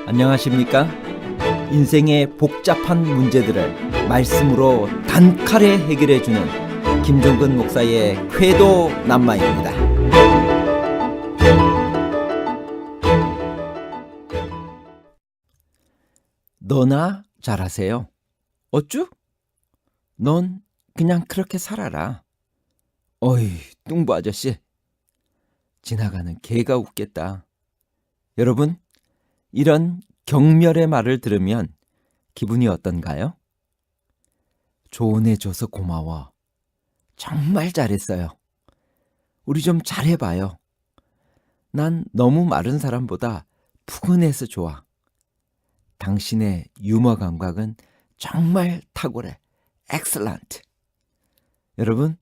안녕하십니까? 인생의 복잡한 문제들을 말씀으로 단칼에 해결해주는 김종근 목사의 쾌도 남마입니다. 너나 잘하세요. 어쭈? 넌 그냥 그렇게 살아라. 어이, 뚱보 아저씨. 지나가는 개가 웃겠다. 여러분, 이런 경멸의 말을 들으면 기분이 어떤가요? 조언해줘서 고마워. 정말 잘했어요. 우리 좀 잘해봐요. 난 너무 마른 사람보다 푸근해서 좋아. 당신의 유머 감각은 정말 탁월해. 엑셀런트. 여러분,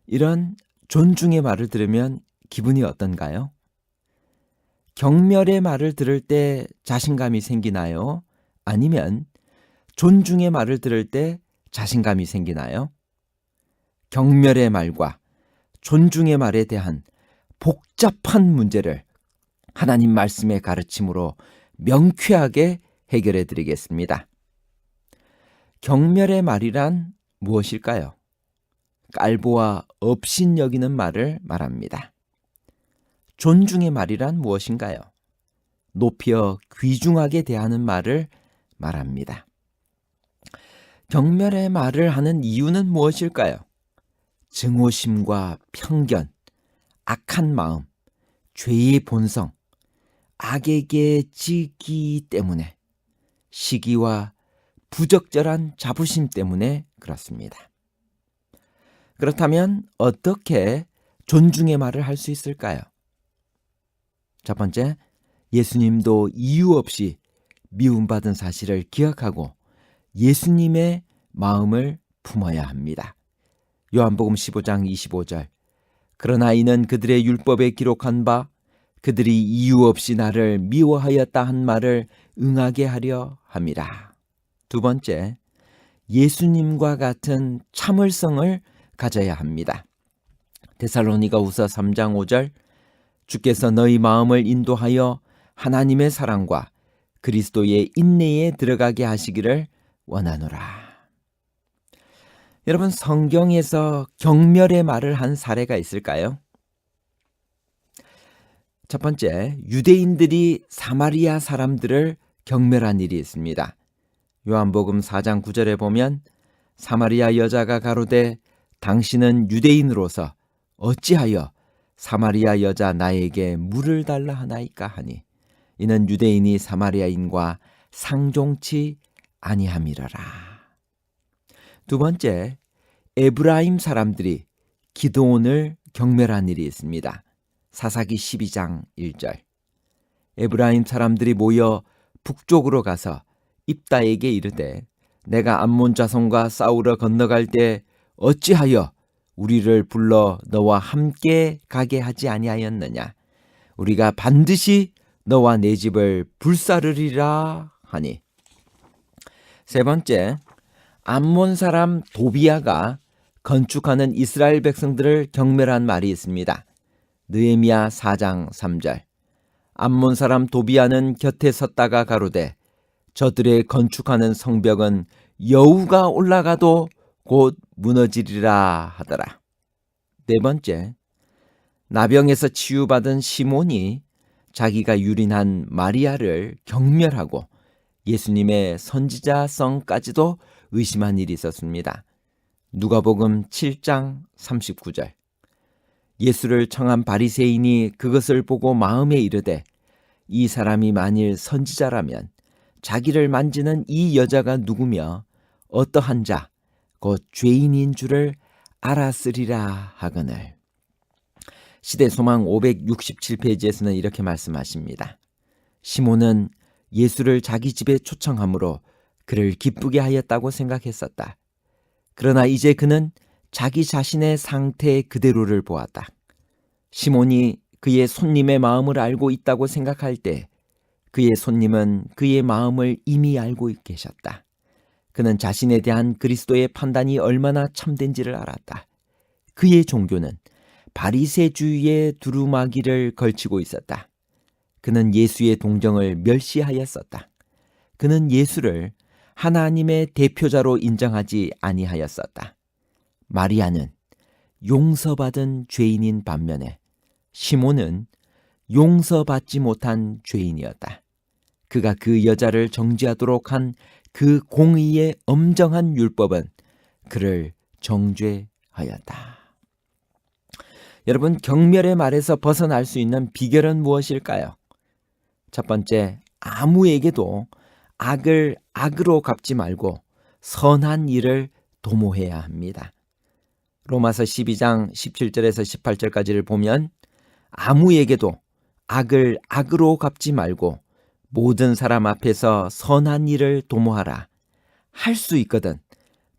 이런 존중의 말을 들으면 기분이 어떤가요? 경멸의 말을 들을 때 자신감이 생기나요? 아니면 존중의 말을 들을 때 자신감이 생기나요? 경멸의 말과 존중의 말에 대한 복잡한 문제를 하나님 말씀의 가르침으로 명쾌하게 해결해 드리겠습니다. 경멸의 말이란 무엇일까요? 깔보아 업신여기는 말을 말합니다. 존중의 말이란 무엇인가요? 높여 귀중하게 대하는 말을 말합니다. 경멸의 말을 하는 이유는 무엇일까요? 증오심과 편견, 악한 마음, 죄의 본성, 악에게 지기 때문에, 시기와 부적절한 자부심 때문에 그렇습니다. 그렇다면 어떻게 존중의 말을 할 수 있을까요? 첫 번째, 예수님도 이유 없이 미움받은 사실을 기억하고 예수님의 마음을 품어야 합니다. 요한복음 15장 25절. 그러나 이는 그들의 율법에 기록한 바 그들이 이유 없이 나를 미워하였다 한 말을 응하게 하려 함이라. 두 번째, 예수님과 같은 참을성을 가져야 합니다. 데살로니가후서 3장 5절. 주께서 너희 마음을 인도하여 하나님의 사랑과 그리스도의 인내에 들어가게 하시기를 원하노라. 여러분, 성경에서 경멸의 말을 한 사례가 있을까요? 첫 번째, 유대인들이 사마리아 사람들을 경멸한 일이 있습니다. 요한복음 4장 9절에 보면 사마리아 여자가 가로되 당신은 유대인으로서 어찌하여 사마리아 여자 나에게 물을 달라 하나이까 하니 이는 유대인이 사마리아인과 상종치 아니함이러라. 두 번째, 에브라임 사람들이 기드온을 경멸한 일이 있습니다. 사사기 12장 1절. 에브라임 사람들이 모여 북쪽으로 가서 입다에게 이르되 내가 암몬 자손과 싸우러 건너갈 때 어찌하여 우리를 불러 너와 함께 가게 하지 아니하였느냐? 우리가 반드시 너와 내 집을 불사르리라 하니. 세 번째, 암몬 사람 도비아가 건축하는 이스라엘 백성들을 경멸한 말이 있습니다. 느헤미야 4장 3절. 암몬 사람 도비아는 곁에 섰다가 가로되 저들의 건축하는 성벽은 여우가 올라가도 곧 무너지리라 하더라. 네 번째, 나병에서 치유받은 시몬이 자기가 유린한 마리아를 경멸하고 예수님의 선지자성까지도 의심한 일이 있었습니다. 누가복음 7장 39절. 예수를 청한 바리새인이 그것을 보고 마음에 이르되 이 사람이 만일 선지자라면 자기를 만지는 이 여자가 누구며 어떠한 자 곧 죄인인 줄을 알았으리라 하거늘. 시대소망 567페이지에서는 이렇게 말씀하십니다. 시몬은 예수를 자기 집에 초청함으로 그를 기쁘게 하였다고 생각했었다. 그러나 이제 그는 자기 자신의 상태 그대로를 보았다. 시몬이 그의 손님의 마음을 알고 있다고 생각할 때 그의 손님은 그의 마음을 이미 알고 계셨다. 그는 자신에 대한 그리스도의 판단이 얼마나 참된지를 알았다. 그의 종교는 바리새주의의 두루마기를 걸치고 있었다. 그는 예수의 동정을 멸시하였었다. 그는 예수를 하나님의 대표자로 인정하지 아니하였었다. 마리아는 용서받은 죄인인 반면에 시몬은 용서받지 못한 죄인이었다. 그가 그 여자를 정죄하도록 한 그 공의의 엄정한 율법은 그를 정죄하였다. 여러분, 경멸의 말에서 벗어날 수 있는 비결은 무엇일까요? 첫 번째, 아무에게도 악을 악으로 갚지 말고 선한 일을 도모해야 합니다. 로마서 12장 17절에서 18절까지를 보면 아무에게도 악을 악으로 갚지 말고 모든 사람 앞에서 선한 일을 도모하라. 할 수 있거든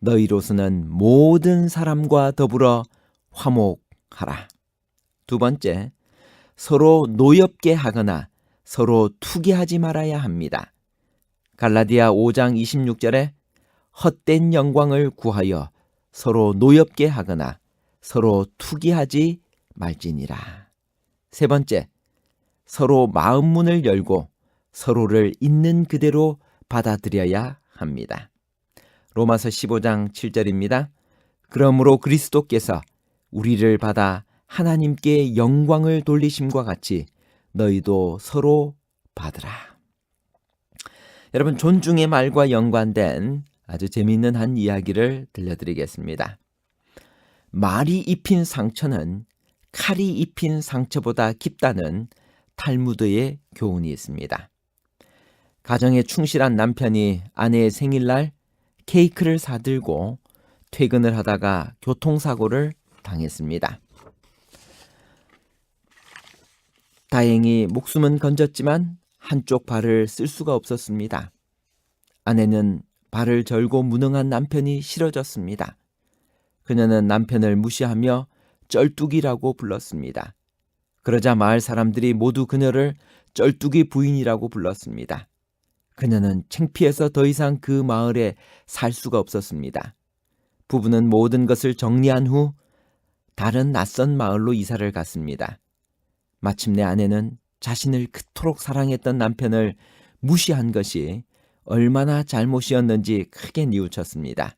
너희로서는 모든 사람과 더불어 화목하라. 두 번째, 서로 노엽게 하거나 서로 투기하지 말아야 합니다. 갈라디아 5장 26절에 헛된 영광을 구하여 서로 노엽게 하거나 서로 투기하지 말지니라. 세 번째, 서로 마음 문을 열고 서로를 있는 그대로 받아들여야 합니다. 로마서 15장 7절입니다. 그러므로 그리스도께서 우리를 받아 하나님께 영광을 돌리심과 같이 너희도 서로 받으라. 여러분, 존중의 말과 연관된 아주 재미있는 한 이야기를 들려드리겠습니다. 말이 입힌 상처는 칼이 입힌 상처보다 깊다는 탈무드의 교훈이 있습니다. 가정에 충실한 남편이 아내의 생일날 케이크를 사들고 퇴근을 하다가 교통사고를 당했습니다. 다행히 목숨은 건졌지만 한쪽 발을 쓸 수가 없었습니다. 아내는 발을 절고 무능한 남편이 싫어졌습니다. 그녀는 남편을 무시하며 쩔뚝이라고 불렀습니다. 그러자 마을 사람들이 모두 그녀를 쩔뚝이 부인이라고 불렀습니다. 그녀는 창피해서 더 이상 그 마을에 살 수가 없었습니다. 부부는 모든 것을 정리한 후 다른 낯선 마을로 이사를 갔습니다. 마침내 아내는 자신을 그토록 사랑했던 남편을 무시한 것이 얼마나 잘못이었는지 크게 뉘우쳤습니다.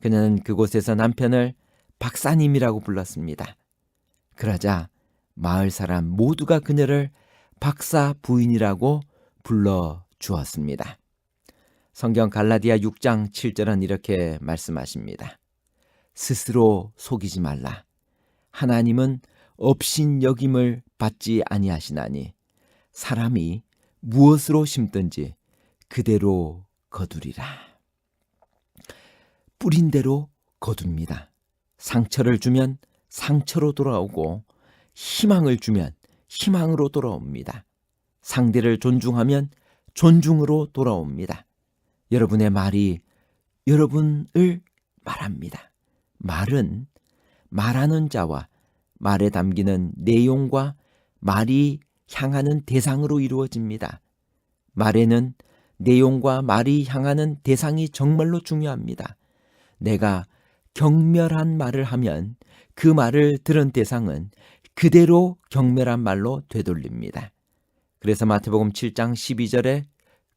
그녀는 그곳에서 남편을 박사님이라고 불렀습니다. 그러자 마을 사람 모두가 그녀를 박사 부인이라고 불러주었습니다. 성경 갈라디아 6장 7절은 이렇게 말씀하십니다. 스스로 속이지 말라. 하나님은 업신여김을 받지 아니하시나니 사람이 무엇으로 심든지 그대로 거두리라. 뿌린 대로 거둡니다. 상처를 주면 상처로 돌아오고 희망을 주면 희망으로 돌아옵니다. 상대를 존중하면 존중으로 돌아옵니다. 여러분의 말이 여러분을 말합니다. 말은 말하는 자와 말에 담기는 내용과 말이 향하는 대상으로 이루어집니다. 말에는 내용과 말이 향하는 대상이 정말로 중요합니다. 내가 경멸한 말을 하면 그 말을 들은 대상은 그대로 경멸한 말로 되돌립니다. 그래서 마태복음 7장 12절에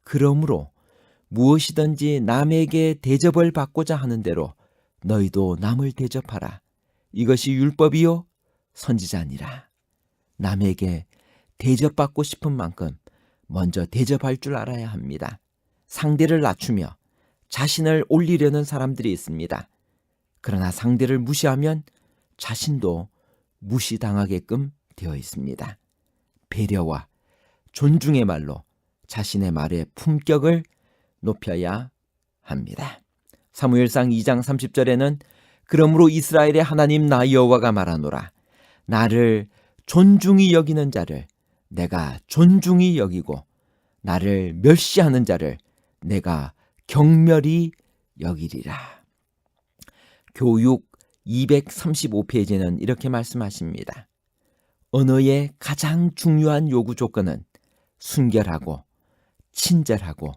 그러므로 무엇이든지 남에게 대접을 받고자 하는 대로 너희도 남을 대접하라. 이것이 율법이요 선지자니라. 남에게 대접받고 싶은 만큼 먼저 대접할 줄 알아야 합니다. 상대를 낮추며 자신을 올리려는 사람들이 있습니다. 그러나 상대를 무시하면 자신도 무시당하게끔 되어 있습니다. 배려와 존중의 말로 자신의 말의 품격을 높여야 합니다. 사무엘상 2장 30절에는 그러므로 이스라엘의 하나님 나 여호와가 말하노라. 나를 존중히 여기는 자를 내가 존중히 여기고 나를 멸시하는 자를 내가 경멸히 여기리라. 교육 235페이지는 이렇게 말씀하십니다. 언어의 가장 중요한 요구 조건은 순결하고 친절하고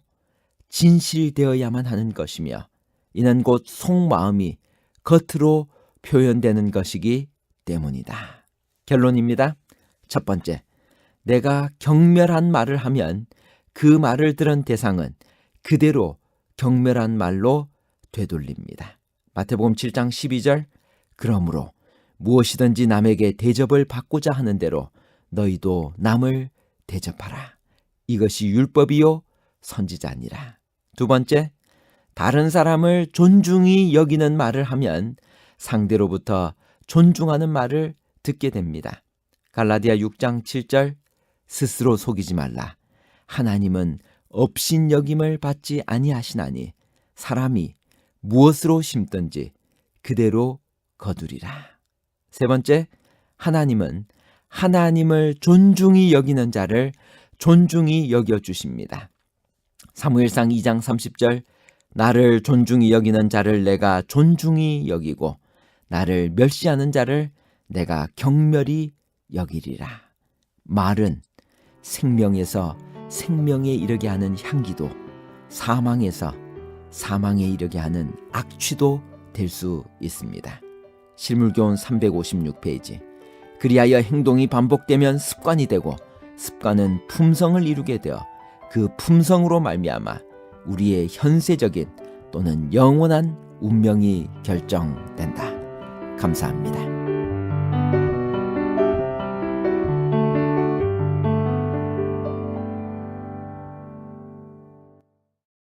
진실되어야만 하는 것이며 이는 곧 속마음이 겉으로 표현되는 것이기 때문이다. 결론입니다. 첫 번째, 내가 경멸한 말을 하면 그 말을 들은 대상은 그대로 경멸한 말로 되돌립니다. 마태복음 7장 12절 그러므로 무엇이든지 남에게 대접을 받고자 하는 대로 너희도 남을 대접하라. 이것이 율법이요 선지자니라. 두 번째, 다른 사람을 존중히 여기는 말을 하면 상대로부터 존중하는 말을 듣게 됩니다. 갈라디아 6장 7절 스스로 속이지 말라. 하나님은 업신여김을 받지 아니하시나니 사람이 무엇으로 심든지 그대로 거두리라. 세 번째, 하나님은 하나님을 존중히 여기는 자를 존중히 여겨주십니다. 사무엘상 2장 30절 나를 존중히 여기는 자를 내가 존중히 여기고 나를 멸시하는 자를 내가 경멸히 여기리라. 말은 생명에서 생명에 이르게 하는 향기도 사망에서 사망에 이르게 하는 악취도 될 수 있습니다. 실물교훈 356페이지. 그리하여 행동이 반복되면 습관이 되고 습관은 품성을 이루게 되어 그 품성으로 말미암아 우리의 현세적인 또는 영원한 운명이 결정된다. 감사합니다.